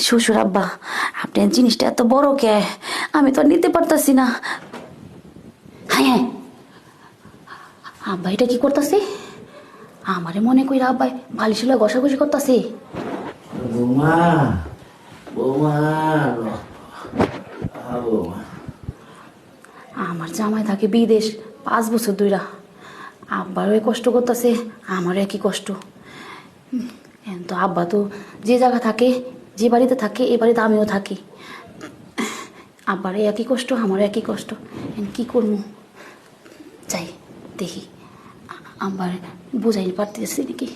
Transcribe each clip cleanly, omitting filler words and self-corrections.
শ্বশুর আব্বা, আপনার জিনিসটা এত বড় কে, আমি তো আর নিতে পারতাছি না। হ্যাঁ হ্যাঁ, আব্বা এটা কি করতেছে? আমারে মনে কইরা আব্বাই বালিশুলা ঘষাঘষি করতেছে। বৌমা, বৌমা, বৌমা। আমার জামাই থাকে বিদেশ 5 বছর ধইরা, আব্বারও এই কষ্ট করতেছে, আমারও একই কষ্ট। তো আব্বা তো যে জায়গা থাকে, যে বাড়িতে থাকে, এই বাড়িতে আমিও থাকি। আব্বারও একই কষ্ট, আমারও একই কষ্ট। কি করবো, যাই দেখি আব্বার বুঝাইতে পারতেছি নাকি।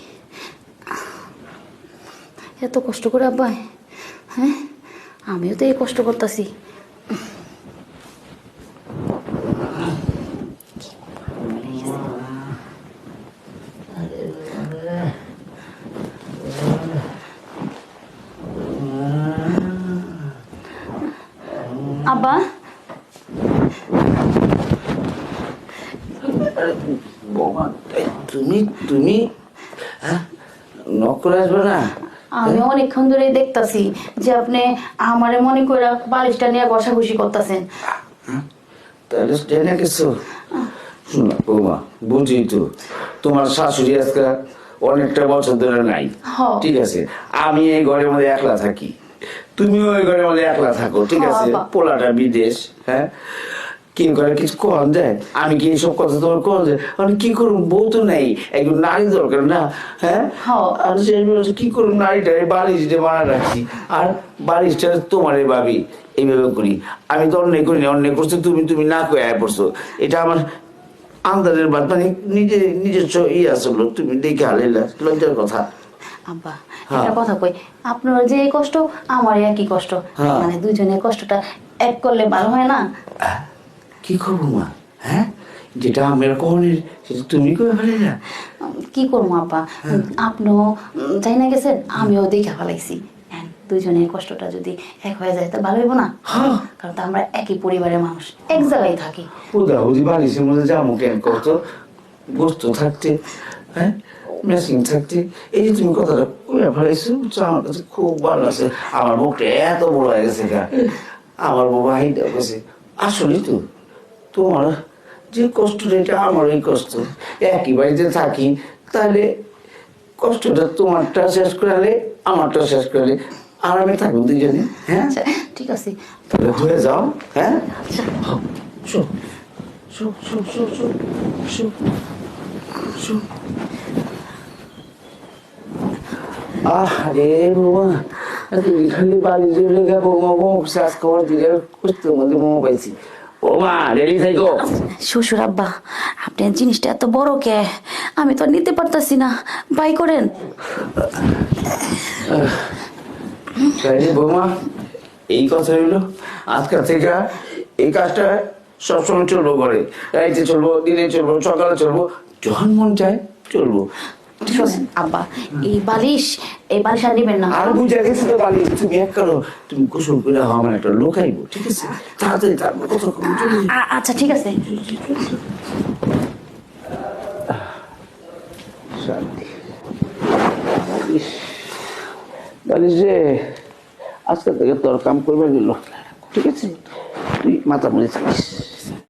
এত কষ্ট করে আব্বাই, হ্যাঁ আমিও তো এই কষ্ট করতেছি। আব্বা, বৌমা, তুমি তুমি নক করে আসবে না? আমি অনেকক্ষণ ধরে দেখতাছি যে আপনি আমারে মনে করে বালিশটা নিয়ে ঘষাঘষি করতেছেন। তাহলে জেনে গেছো? শোনো বৌমা, বুঝি তো তোমার শাশুড়ি আজকে অনেকটা বছর ধরে নাই, ঠিক আছে? আমি এই ঘরের মধ্যে একলা থাকি, তুমিও ওই ঘরের মধ্যে একলা থাকো, ঠিক আছে? পোলাটা বিদেশ, হ্যাঁ কি করে কিছু কন যায়? আমি কি এইসব কথা তোমার কন যায়? আমি কি করুন, বউ তো নেই, একজন নারী দরকার না? হ্যাঁ, আর কি করুন, নারীটা বালিশ দিয়ে মারা রাখছি, আর বালিশটা তোমারে ভাবি এইভাবে করি। আমি তো অন্যায় করি না, অন্যায় করছো তুমি, তুমি না করে আয় পড়ছো, এটা আমার আন্দাজের বাদ, মানে নিজস্ব আসলো, তুমি দেখে হারাইলা, লজ্জার কথা। আব্বা একটা কথা কই, আপনার যে কষ্ট আমার একই কষ্ট, মানে দুইজনের কষ্টটা এক করলে ভালো হয় না? কি করবো মা, হ্যাঁ যেটা আমার কনের সেটা তুমি করে ফেলে না। কি করবো আব্বা, আপনিও যাই না গেছেন, আমিও দেখে ফেলাইছি। দুইজনের কষ্টটা যদি এক হয়ে যায় তা ভালো হইব না? কারণ তো আমরা একই পরিবারের মানুষ, এক জায়গায় থাকি। ওদি বালিশের মধ্যে যাবো কেন কত বস্তু থাকতে, হ্যাঁ মেশিন থাকতে, এই যে তুমি কথাটা কইয়া ফেলাইছো, আমার কাছে খুব ভালো আছে। আমার মুখটা এত বড় হয়ে গেছে, আমার বাবা হাইটা গেছে। আসলে তো তোমার যে কষ্টটা, এটা আমার এই কষ্ট, একই বাড়িতে থাকি, তাহলে কষ্টটা তোমারটা শেষ করালে আমারটা শেষ করালে আরামে থাকুন দুজনে। হ্যাঁ ঠিক আছে, তাহলে হয়ে যাও। হ্যাঁ আরে বাবা, তুমি খালি বাড়ি চলে গা বৌমা, বৌমা শ্বাস খাওয়ার দিলে কষ্টের মধ্যে বৌমা পাইছি। বৌমা রেডি থাকো। শ্বশুর আব্বা, আপনার জিনিসটা এত বড় কে, আমি তো নিতে পারতাছি না, বাই করেন। বৌমা এই কথা হইলো, আজকাল থেকে এই কাজটা সবসময় চলবো, ঘরে রাইতে চলবো, দিনে চলবো, সকালে চলবো, যখন মন চায় চলবো। শোনেন আব্বা, এই বালিশ আর নিবেন না। আর বুঝা গেছে তো বালিশ, তুমি এক করো, তুমি গোসল করে আমার একটা লোক আইবো, ঠিক আছে? তাড়াতাড়ি তারপর কথা। আচ্ছা ঠিক আছে। বালিশ রে, আজকে থেকে তোর কাম করবে গেল, ঠিক আছে? তুই মাথা মনে থাকিস।